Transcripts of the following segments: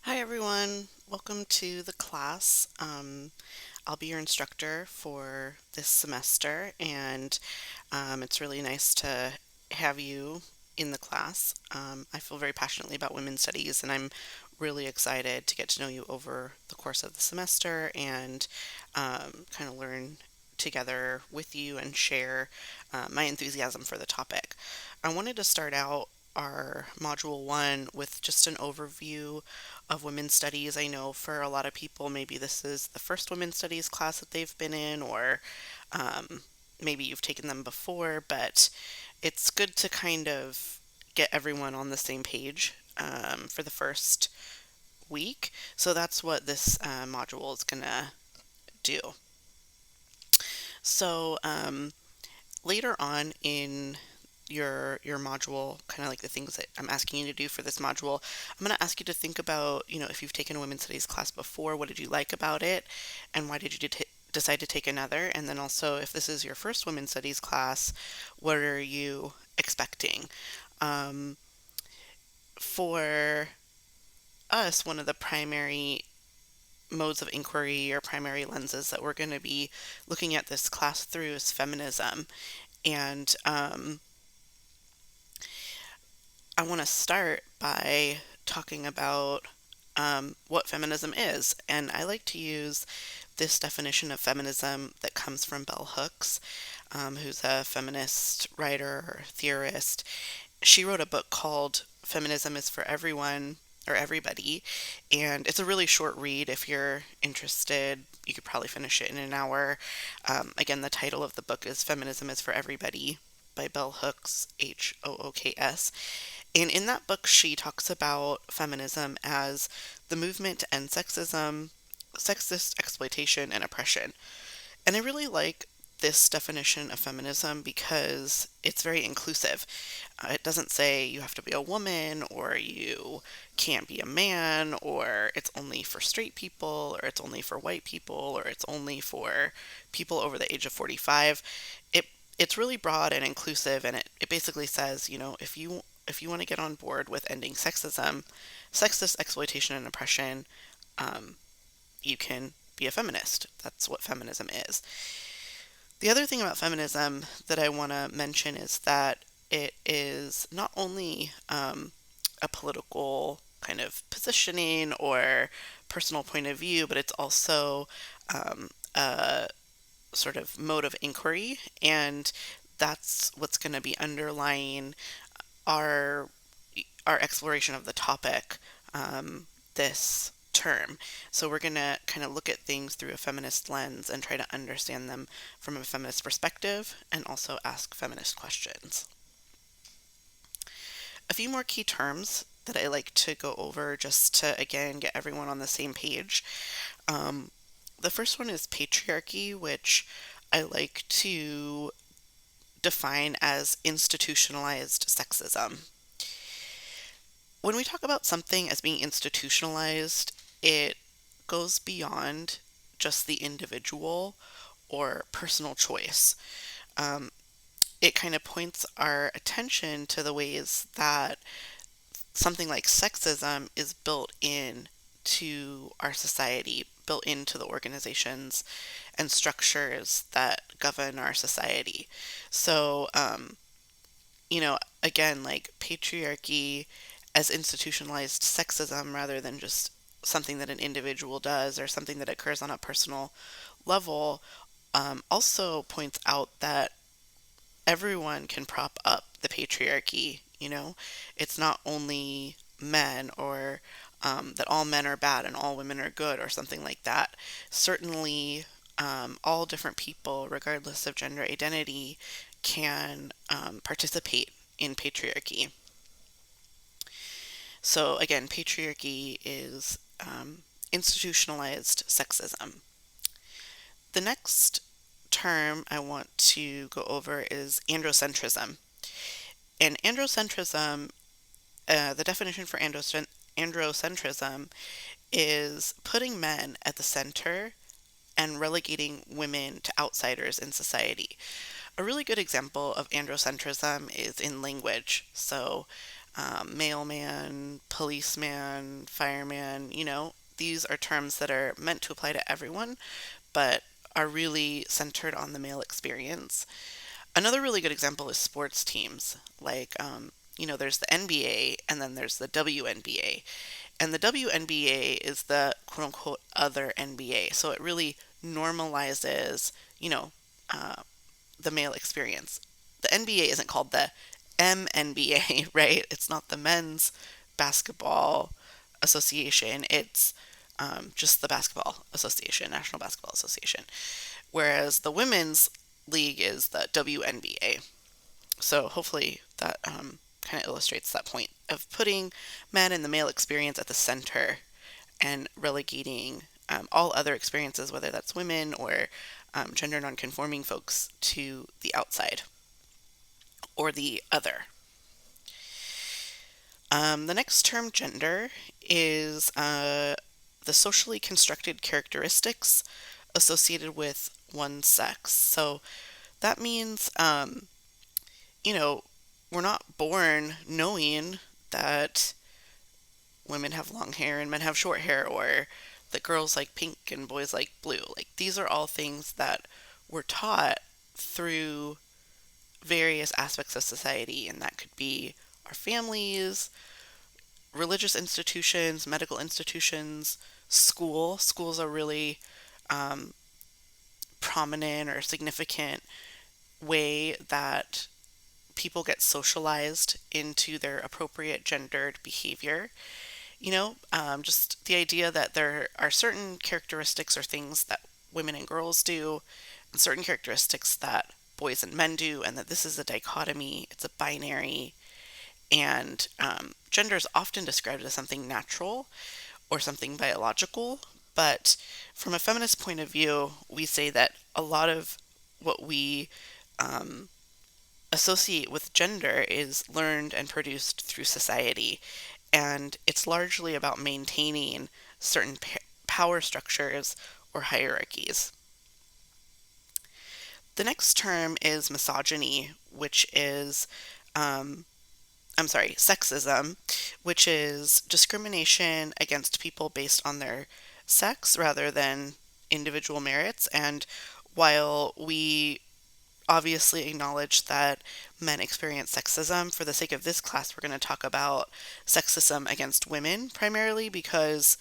Hi everyone, welcome to the class. I'll be your instructor for this semester, and it's really nice to have you in the class. I feel very passionately about women's studies, and I'm really excited to get to know you over the course of the semester and kind of learn together with you and share my enthusiasm for the topic. I wanted to start out our Module 1 with just an overview of women's studies. I know for a lot of people, maybe this is the first women's studies class that they've been in, or maybe you've taken them before, but it's good to kind of get everyone on the same page for the first week. So that's what this module is going to do. So later on in your module, kind of like the things that I'm asking you to do for this module, I'm going to ask you to think about, if you've taken a women's studies class before, what did you like about it, and why did you decide to take another? And then also, if this is your first women's studies class, what are you expecting? Um, for us, one of the primary modes of inquiry or primary lenses that we're going to be looking at this class through is feminism. And I want to start by talking about what feminism is. And I like to use this definition of feminism that comes from Bell Hooks, who's a feminist writer or theorist. She wrote a book called Feminism is for Everyone or Everybody, and it's a really short read. If you're interested, you could probably finish it in an hour. Again, the title of the book is Feminism is for Everybody by Bell Hooks, Hooks. And in that book, she talks about feminism as the movement to end sexism, sexist exploitation, and oppression. And I really like this definition of feminism because it's very inclusive. It doesn't say you have to be a woman or you can't be a man or it's only for straight people or it's only for white people or it's only for people over the age of 45. It it's really broad and inclusive, and it basically says, if you want to get on board with ending sexism, sexist exploitation and oppression, um, you can be a feminist. That's what feminism is. The other thing about feminism that I want to mention is that it is not only a political kind of positioning or personal point of view, but it's also a sort of mode of inquiry, and that's what's going to be underlying our our exploration of the topic this term. So we're going to kind of look at things through a feminist lens and try to understand them from a feminist perspective and also ask feminist questions. A few more key terms that I like to go over just to, again, get everyone on the same page. Um, the first one is patriarchy, which I like to define as institutionalized sexism. When we talk about something as being institutionalized, it goes beyond just the individual or personal choice. Um, it kind of points our attention to the ways that something like sexism is built in to our society, built into the organizations and structures that govern our society. So, again, like patriarchy as institutionalized sexism rather than just something that an individual does or something that occurs on a personal level, also points out that everyone can prop up the patriarchy. It's not only men or that all men are bad and all women are good or something like that. Certainly, all different people, regardless of gender identity, can participate in patriarchy. So, again, patriarchy is institutionalized sexism. The next term I want to go over is androcentrism. And androcentrism, the definition for androcentrism is putting men at the center and relegating women to outsiders in society. A really good example of androcentrism is in language. So, mailman, policeman, fireman, these are terms that are meant to apply to everyone, but are really centered on the male experience. Another really good example is sports teams. Like, there's the NBA and then there's the WNBA. And the WNBA is the quote unquote other NBA. So it really normalizes, uh, the male experience. The NBA isn't called the MNBA, right? It's not the Men's Basketball Association. It's just the Basketball Association, National Basketball Association. Whereas the Women's League is the WNBA. So hopefully that kind of illustrates that point of putting men and the male experience at the center and relegating all other experiences, whether that's women or gender nonconforming folks, to the outside or the other. The next term, gender, is the socially constructed characteristics associated with one sex. So that means, you know, we're not born knowing that women have long hair and men have short hair, or that girls like pink and boys like blue. Like, these are all things that we're taught through various aspects of society, and that could be our families, religious institutions, medical institutions, school. School's a really um, prominent or significant way that people get socialized into their appropriate gendered behavior. Just the idea that there are certain characteristics or things that women and girls do, and certain characteristics that boys and men do, and that this is a dichotomy, it's a binary, and gender is often described as something natural or something biological. But from a feminist point of view, we say that a lot of what we um, associate with gender is learned and produced through society. And it's largely about maintaining certain power structures or hierarchies. The next term is misogyny, which is, um, I'm sorry, sexism, which is discrimination against people based on their sex rather than individual merits. And while we obviously acknowledge that men experience sexism, for the sake of this class, we're going to talk about sexism against women primarily, because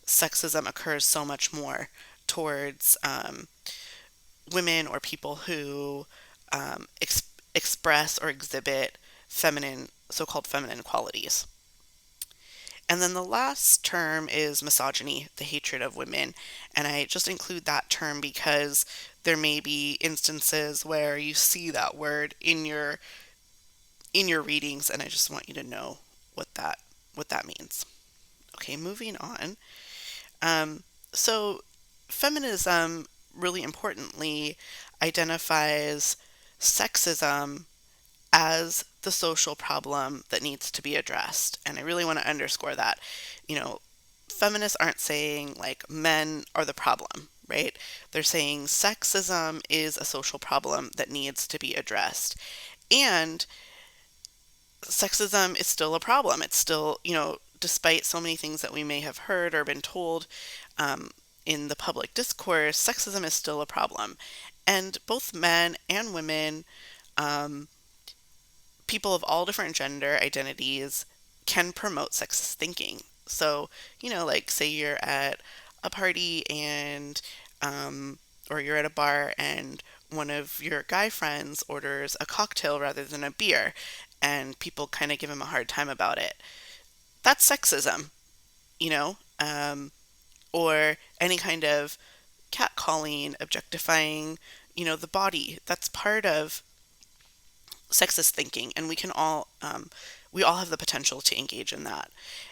sexism occurs so much more towards women or people who express or exhibit feminine, so-called feminine qualities. And then the last term is misogyny, the hatred of women. And I just include that term because there may be instances where you see that word in your readings, and I just want you to know what that means. Okay, moving on. Um, so feminism really importantly identifies sexism as the social problem that needs to be addressed. And I really want to underscore that. You know, feminists aren't saying like men are the problem, right? They're saying sexism is a social problem that needs to be addressed. And sexism is still a problem. It's still, despite so many things that we may have heard or been told in the public discourse, sexism is still a problem. And both men and women, um, people of all different gender identities, can promote sexist thinking. So, like say you're at a party and, or you're at a bar and one of your guy friends orders a cocktail rather than a beer, and people kind of give him a hard time about it. That's sexism, you know? Or any kind of catcalling, objectifying, the body. That's part of sexist thinking, and we all have the potential to engage in that.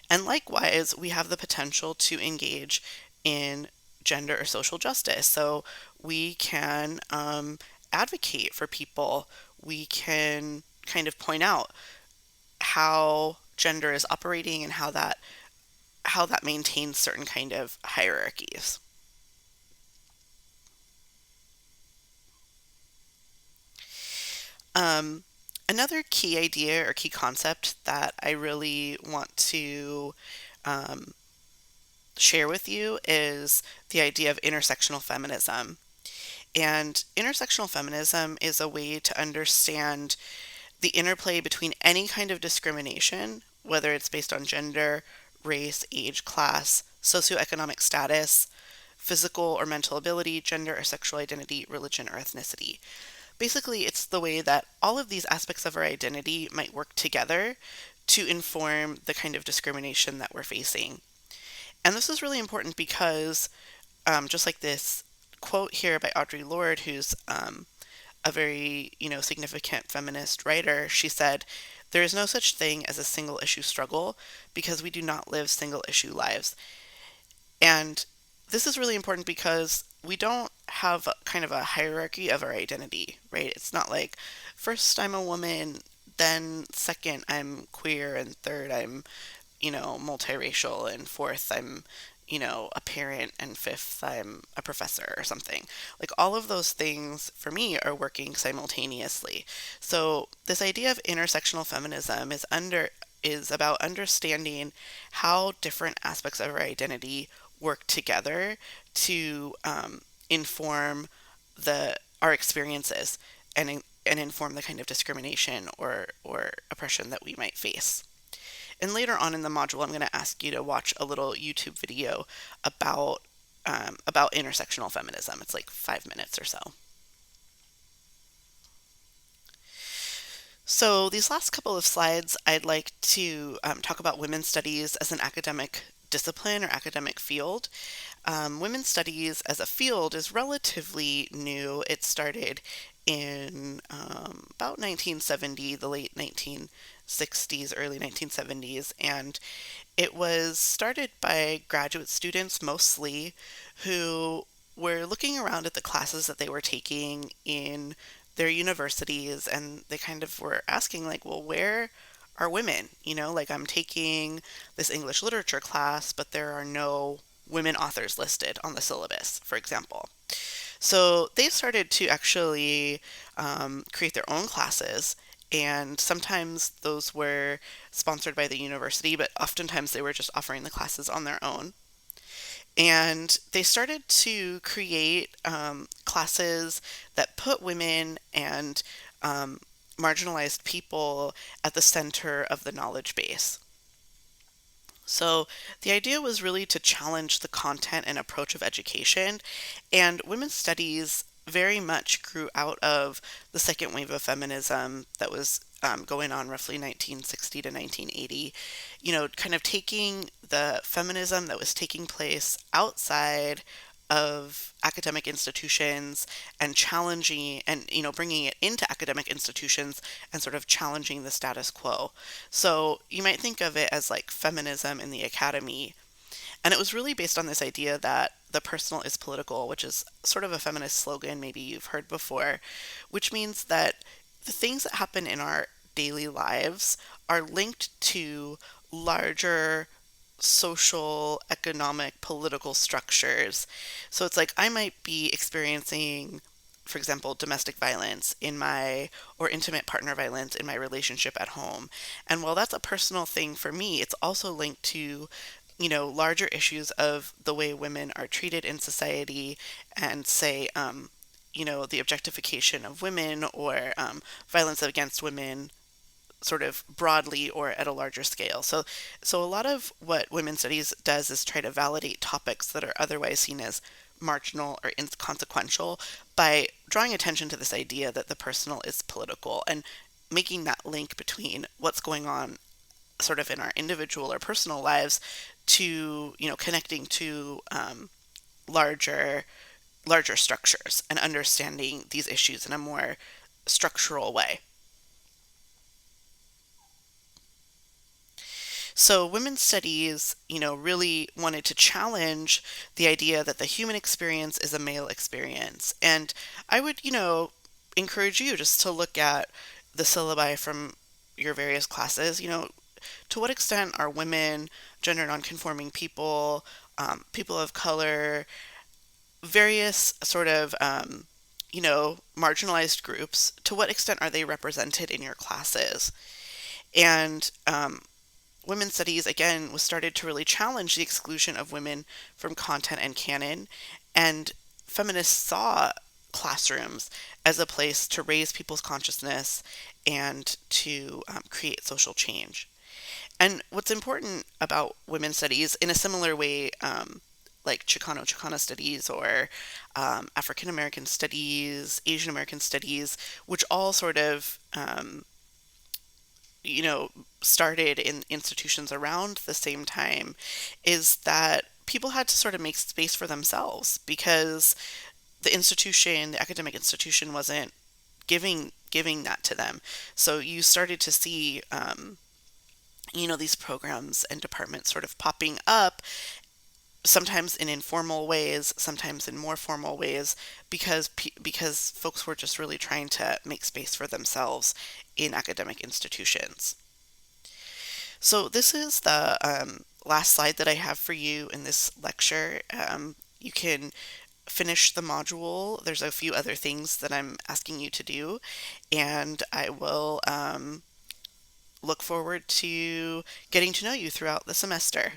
And likewise, we have the potential to engage in gender or social justice. So we can advocate for people. We can kind of point out how gender is operating and how that maintains certain kind of hierarchies. Um, Another key idea or key concept that I really want to um, share with you is the idea of intersectional feminism. And intersectional feminism is a way to understand the interplay between any kind of discrimination, whether it's based on gender, race, age, class, socioeconomic status, physical or mental ability, gender or sexual identity, religion or ethnicity. Basically, it's the way that all of these aspects of our identity might work together to inform the kind of discrimination that we're facing. And this is really important because, just like this quote here by Audre Lorde, who's a very, significant feminist writer, she said, "There is no such thing as a single issue struggle because we do not live single issue lives." And this is really important because we don't have kind of a hierarchy of our identity, right? It's not like first I'm a woman, then second I'm queer, and third I'm, multiracial, and fourth I'm, a parent, and fifth I'm a professor or something. Like all of those things for me are working simultaneously. So this idea of intersectional feminism is about understanding how different aspects of our identity work together to inform our experiences and inform the kind of discrimination or oppression that we might face. And later on in the module, I'm going to ask you to watch a little YouTube video about intersectional feminism. It's like 5 minutes or so. So these last couple of slides, I'd like to talk about women's studies as an academic discipline or academic field. Women's studies as a field is relatively new. It started in about 1970, the late 1960s, early 1970s, and it was started by graduate students mostly who were looking around at the classes that they were taking in their universities, and they kind of were asking, like, well, where are women? Like I'm taking this English literature class, but there are no women authors listed on the syllabus, for example. So they started to actually create their own classes, and sometimes those were sponsored by the university, but oftentimes they were just offering the classes on their own. And they started to create classes that put women and marginalized people at the center of the knowledge base. So the idea was really to challenge the content and approach of education, and women's studies very much grew out of the second wave of feminism that was going on roughly 1960 to 1980, kind of taking the feminism that was taking place outside of academic institutions and challenging and bringing it into academic institutions and sort of challenging the status quo. So you might think of it as like feminism in the academy, and it was really based on this idea that the personal is political, which is sort of a feminist slogan maybe you've heard before, which means that the things that happen in our daily lives are linked to larger social, economic, political structures. So it's like I might be experiencing, for example, domestic violence or intimate partner violence in my relationship at home. And while that's a personal thing for me, it's also linked to, larger issues of the way women are treated in society and say, the objectification of women or violence against women sort of broadly or at a larger scale. So a lot of what women's studies does is try to validate topics that are otherwise seen as marginal or inconsequential by drawing attention to this idea that the personal is political and making that link between what's going on sort of in our individual or personal lives to, connecting to larger larger structures and understanding these issues in a more structural way. So women's studies, really wanted to challenge the idea that the human experience is a male experience. And I would, encourage you just to look at the syllabi from your various classes. To what extent are women, gender nonconforming people, people of color, various sort of marginalized groups, to what extent are they represented in your classes? And women's studies, again, was started to really challenge the exclusion of women from content and canon. And feminists saw classrooms as a place to raise people's consciousness and to create social change. And what's important about women's studies, in a similar way, like Chicano studies or African American studies, Asian American studies, which all sort of you know, started in institutions around the same time, is that people had to sort of make space for themselves because the academic institution wasn't giving that to them. So you started to see, these programs and departments sort of popping up, sometimes in informal ways, sometimes in more formal ways, because folks were just really trying to make space for themselves in academic institutions. So this is the last slide that I have for you in this lecture. You can finish the module. There's a few other things that I'm asking you to do, and I will look forward to getting to know you throughout the semester.